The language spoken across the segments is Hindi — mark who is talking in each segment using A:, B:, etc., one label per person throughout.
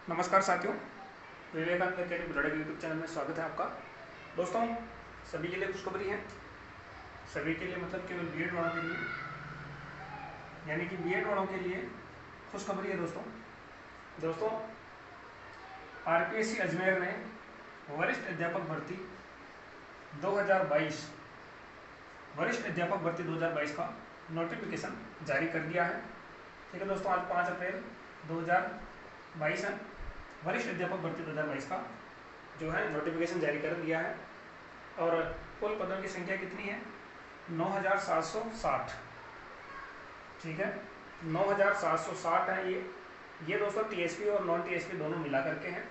A: नमस्कार साथियों, विवेकानंद अकेडमी बुलाड़ा के यूट्यूब चैनल में स्वागत है आपका। दोस्तों, सभी के लिए खुशखबरी है। सभी के लिए मतलब केवल बीएड वालों के लिए, यानी कि बीएड वालों के लिए खुशखबरी है दोस्तों आरपीएससी अजमेर ने वरिष्ठ अध्यापक भर्ती 2022 वरिष्ठ अध्यापक भर्ती 2022 का नोटिफिकेशन जारी कर दिया है। ठीक है दोस्तों, आज 5 अप्रैल 2022 है। वरिष्ठ अध्यापक भर्ती 2022 का जो है नोटिफिकेशन जारी कर दिया है और कुल पदों की संख्या कितनी है? 9760। ठीक है, 9760 है ये दोस्तों टीएसपी और नॉन टीएसपी दोनों मिला करके हैं।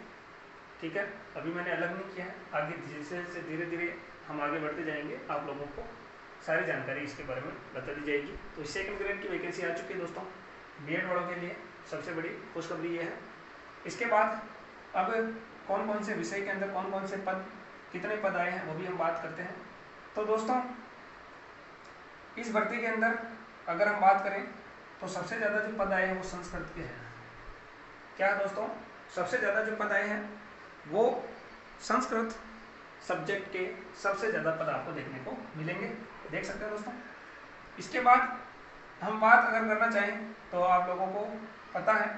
A: ठीक है, अभी मैंने अलग नहीं किया है। आगे जैसे धीरे धीरे हम आगे बढ़ते जाएंगे, आप लोगों को सारी जानकारी इसके बारे में बता दी जाएगी। तो सेकंड ग्रेड की वैकेंसी आ चुकी है दोस्तों बीएड वालों के लिए। सबसे बड़ी खुशखबरी ये है। इसके बाद अब कौन कौन से विषय के अंदर कौन कौन से पद, कितने पद आए हैं, वो भी हम बात करते हैं। तो दोस्तों, इस भर्ती के अंदर अगर हम बात करें तो सबसे ज़्यादा जो पद आए हैं वो संस्कृत के हैं। क्या है दोस्तों? सबसे ज़्यादा जो पद आए हैं वो संस्कृत सब्जेक्ट के सबसे ज़्यादा पद आपको देखने को मिलेंगे, देख सकते हैं दोस्तों। इसके बाद हम बात अगर करना चाहें तो आप लोगों को पता है,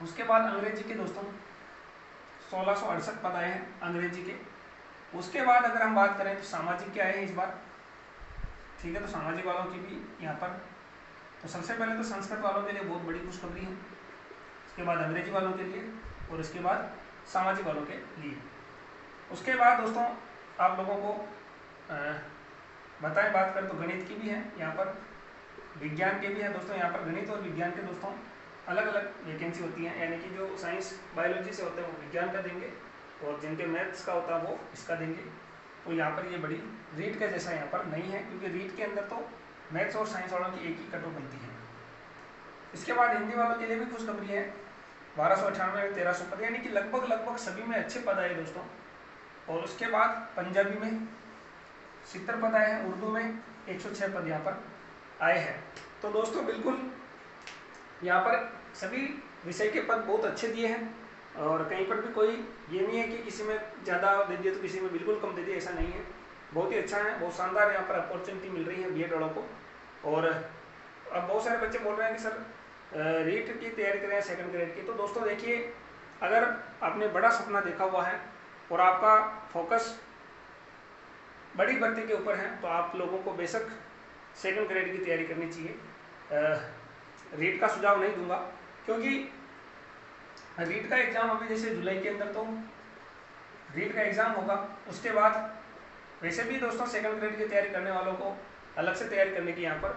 A: उसके बाद अंग्रेजी के दोस्तों 1668 पद आए हैं अंग्रेजी के। उसके बाद अगर हम बात करें तो सामाजिक के आए हैं इस बार। ठीक है, तो सामाजिक वालों की भी यहाँ पर, तो सबसे पहले तो संस्कृत वालों के लिए बहुत बड़ी खुशखबरी है, उसके बाद अंग्रेजी वालों के लिए और उसके बाद सामाजिक वालों के लिए। उसके बाद दोस्तों आप लोगों को बताएं, बात करें तो गणित की भी है यहाँ पर, विज्ञान के भी है दोस्तों। यहाँ पर गणित और विज्ञान के दोस्तों अलग अलग वैकेंसी होती है, यानी कि जो साइंस बायोलॉजी से होते हैं वो विज्ञान का देंगे और जिनके मैथ्स का होता है वो इसका देंगे। तो यहाँ पर ये बड़ी रीट का जैसा यहाँ पर नहीं है, क्योंकि रीट के अंदर तो मैथ्स और साइंस वालों की एक ही कट ऑफ बनती है। इसके बाद हिंदी वालों के लिए भी खुशखबरी है, 1298 में 1300 पद, यानी कि लगभग सभी में अच्छे पद आए दोस्तों। और उसके बाद पंजाबी में 70 पद आए हैं, उर्दू में 106 पद यहाँ पर आए हैं। तो दोस्तों बिल्कुल यहाँ पर सभी विषय के पद बहुत अच्छे दिए हैं और कहीं पर भी कोई ये नहीं है कि किसी में ज़्यादा दे दिया तो किसी में बिल्कुल कम दे दिया, ऐसा नहीं है। बहुत ही अच्छा है, बहुत शानदार यहाँ पर अपॉर्चुनिटी मिल रही है बीएड वालों को। और अब बहुत सारे बच्चे बोल रहे हैं कि सर रीट की तैयारी करें सेकंड ग्रेड की। तो दोस्तों देखिए, अगर आपने बड़ा सपना देखा हुआ है और आपका फोकस बड़ी भर्ती के ऊपर है तो आप लोगों को बेशक सेकंड ग्रेड की तैयारी करनी चाहिए। रीट का सुझाव नहीं दूंगा, क्योंकि रीट का एग्जाम अभी जैसे जुलाई के अंदर तो रीट का एग्जाम होगा। उसके बाद वैसे भी दोस्तों सेकंड ग्रेड की तैयारी करने वालों को अलग से तैयारी करने की यहाँ पर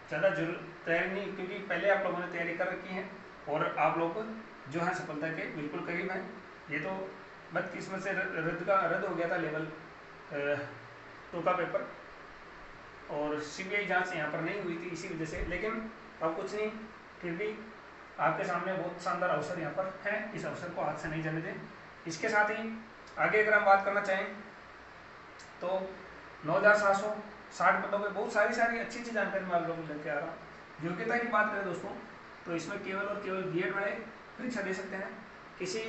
A: ज़्यादा तैयारी नहीं, क्योंकि पहले आप लोगों ने तैयारी कर रखी है और आप लोग जो है सफलता के बिल्कुल करीब हैं। ये तो बदकिस्मत से रद्द हो गया था लेवल 2 का पेपर और सीबीआई जांच यहाँ पर नहीं हुई थी इसी वजह से। लेकिन अब कुछ नहीं, फिर भी आपके सामने बहुत शानदार अवसर यहाँ पर है, इस अवसर को हाथ से नहीं जाने दें। इसके साथ ही आगे अगर हम बात करना चाहें तो 9760 पदों पर बहुत सारी अच्छी जानकारी मैं आप लोगों को लेकर आ रहा हूँ। योग्यता की बात करें दोस्तों तो इसमें केवल और केवल बीएड वाले परीक्षा दे सकते हैं। किसी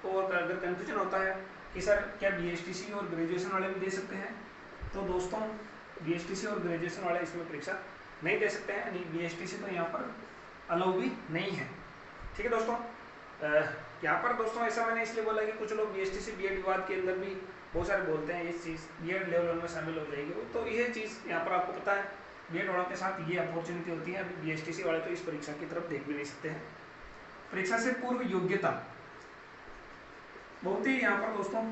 A: को अगर कन्फ्यूजन होता है कि सर क्या बीएसटीसी और ग्रेजुएशन वाले भी दे सकते हैं, तो दोस्तों बीएसटीसी और ग्रेजुएशन वाले इसमें परीक्षा नहीं दे सकते हैं, यानी बीएसटीसी तो यहाँ पर अलाउ भी नहीं है। ठीक है दोस्तों, यहाँ पर दोस्तों ऐसा मैंने इसलिए बोला कि कुछ लोग बीएसटीसी बीएड विवाद के अंदर भी बहुत सारे बोलते हैं ये चीज़ बीएड लेवल में शामिल हो जाएगी, तो ये चीज़ यहाँ पर आपको पता है बीएड वालों के साथ ये अपॉर्चुनिटी होती है। अभी बीएसटीसी वाले तो इस परीक्षा की तरफ देख भी नहीं सकते हैं। परीक्षा से पूर्व योग्यता, बहुत ही यहाँ पर दोस्तों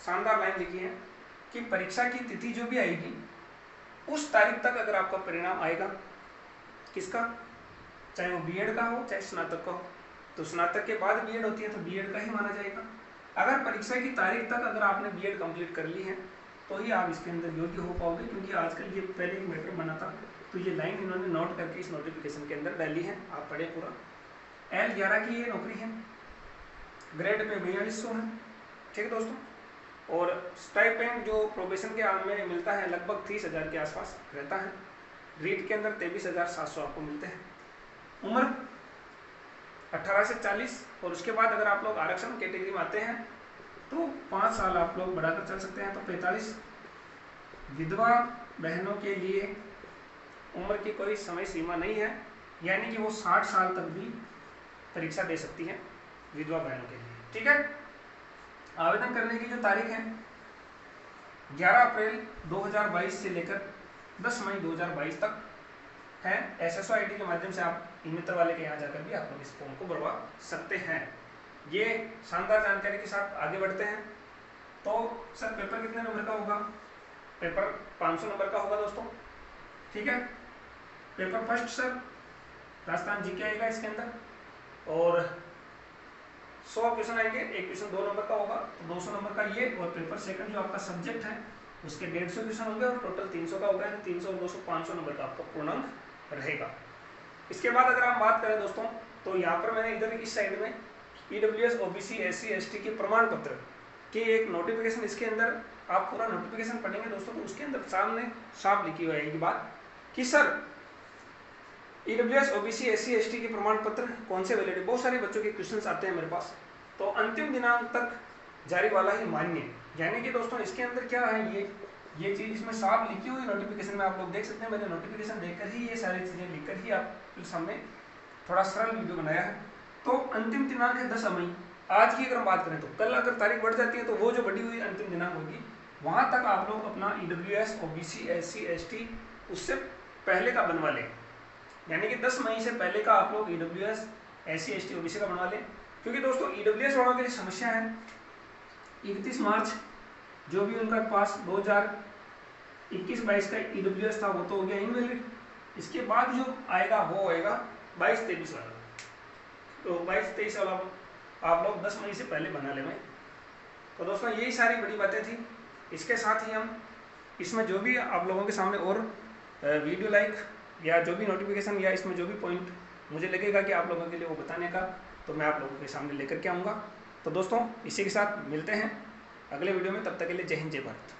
A: शानदार लाइन लिखी है कि परीक्षा की तिथि जो भी आएगी उस तारीख तक अगर आपका परिणाम आएगा, किसका, चाहे वो बीएड का हो चाहे स्नातक का हो, तो स्नातक के बाद बीएड होती है तो बीएड का ही माना जाएगा। अगर परीक्षा की तारीख तक अगर आपने बीएड कंप्लीट कर ली है तो ही आप इसके अंदर योग्य हो पाओगे, क्योंकि आजकल ये पहले एक मैटर बना था तो ये लाइन इन्होंने नोट करके इस नोटिफिकेशन के अंदर डाली है, आप पढ़े पूरा। L11 की ये नौकरी है, ग्रेड पे 4200 है। ठीक है दोस्तों, और स्टाइपेंड जो प्रोबेशन के आम में मिलता है लगभग 30,000 के आसपास रहता है। रीट के अंदर 23,700 आपको मिलते हैं। उम्र 18 से 40, और उसके बाद अगर आप लोग आरक्षण कैटेगरी में आते हैं तो 5 साल आप लोग बढ़ाकर चल सकते हैं, तो 45। विधवा बहनों के लिए उम्र की कोई समय सीमा नहीं है, यानी कि वो 60 साल तक भी परीक्षा दे सकती हैं विधवा बहनों के लिए। ठीक है, आवेदन करने की जो तारीख है 11 अप्रैल 2022 से लेकर 10 मई 2022 तक है। SSO ID के माध्यम से आप ई मित्र वाले के यहाँ जाकर भी आप लोग इस फॉर्म को भरवा सकते हैं। ये शानदार जानकारी के साथ आगे बढ़ते हैं। तो सर पेपर कितने नंबर का होगा? पेपर 500 नंबर का होगा दोस्तों। ठीक है, paper first sir Rajasthan GK आएगा इसके अंदर, और 100 क्वेश्चन आएंगे, एक क्वेश्चन 2 नंबर का होगा, तो 200 नंबर का ये। और पेपर सेकंड जो आपका सब्जेक्ट है उसके 150 क्वेश्चन होंगे, और टोटल 300 का होगा, 300 और 200 500 नंबर का आपका पूर्णांक रहेगा। इसके बाद अगर हम बात करें दोस्तों, तो यहाँ पर मैंने इधर इस साइड में EWS OBC SC ST के प्रमाण पत्र की एक नोटिफिकेशन, इसके अंदर आप पूरा नोटिफिकेशन पढ़ेंगे दोस्तों, तो उसके अंदर सामने साफ लिखी हुई है बात कि sir EWS OBC SC ST के प्रमाण पत्र कौन से वैलिड। बहुत सारे बच्चों के क्वेश्चंस आते हैं मेरे पास, तो अंतिम दिनांक तक जारी वाला ही मान्य। यानी कि दोस्तों इसके अंदर क्या है, ये चीज इसमें साफ लिखी हुई नोटिफिकेशन में आप लोग देख सकते हैं। मैंने नोटिफिकेशन देखकर ही ये सारी चीजें लिखकर ही आपके सामने थोड़ा सरल वीडियो बनाया है। तो अंतिम दिनांक है 10 मई। आज की अगर हम बात करें तो कल अगर तारीख बढ़ जाती है तो वो जो बढ़ी हुई अंतिम दिनांक होगी, वहां तक आप लोग अपना EWS OBC SC ST उससे पहले का बनवा लें। यानी कि 10 मई से पहले का आप लोग EWS SC ST OBC का बनवा लें। क्योंकि दोस्तों EWS वालों के लिए समस्या है, 31 मार्च जो भी उनका पास 2021-22 का EWS था वो तो हो गया इनवैलिड। इसके बाद जो आएगा वो आएगा 22-23 वाला, तो 22-23 वाला आप लोग 10 मई से पहले बना लें। तो दोस्तों यही सारी बड़ी बातें थी। इसके साथ ही हम इसमें जो भी आप लोगों के सामने और वीडियो लाइक या जो भी नोटिफिकेशन या इसमें जो भी पॉइंट मुझे लगेगा कि आप लोगों के लिए वो बताने का, तो मैं आप लोगों के सामने लेकर के आऊँगा। तो दोस्तों इसी के साथ मिलते हैं अगले वीडियो में, तब तक के लिए जय हिंद जय भारत।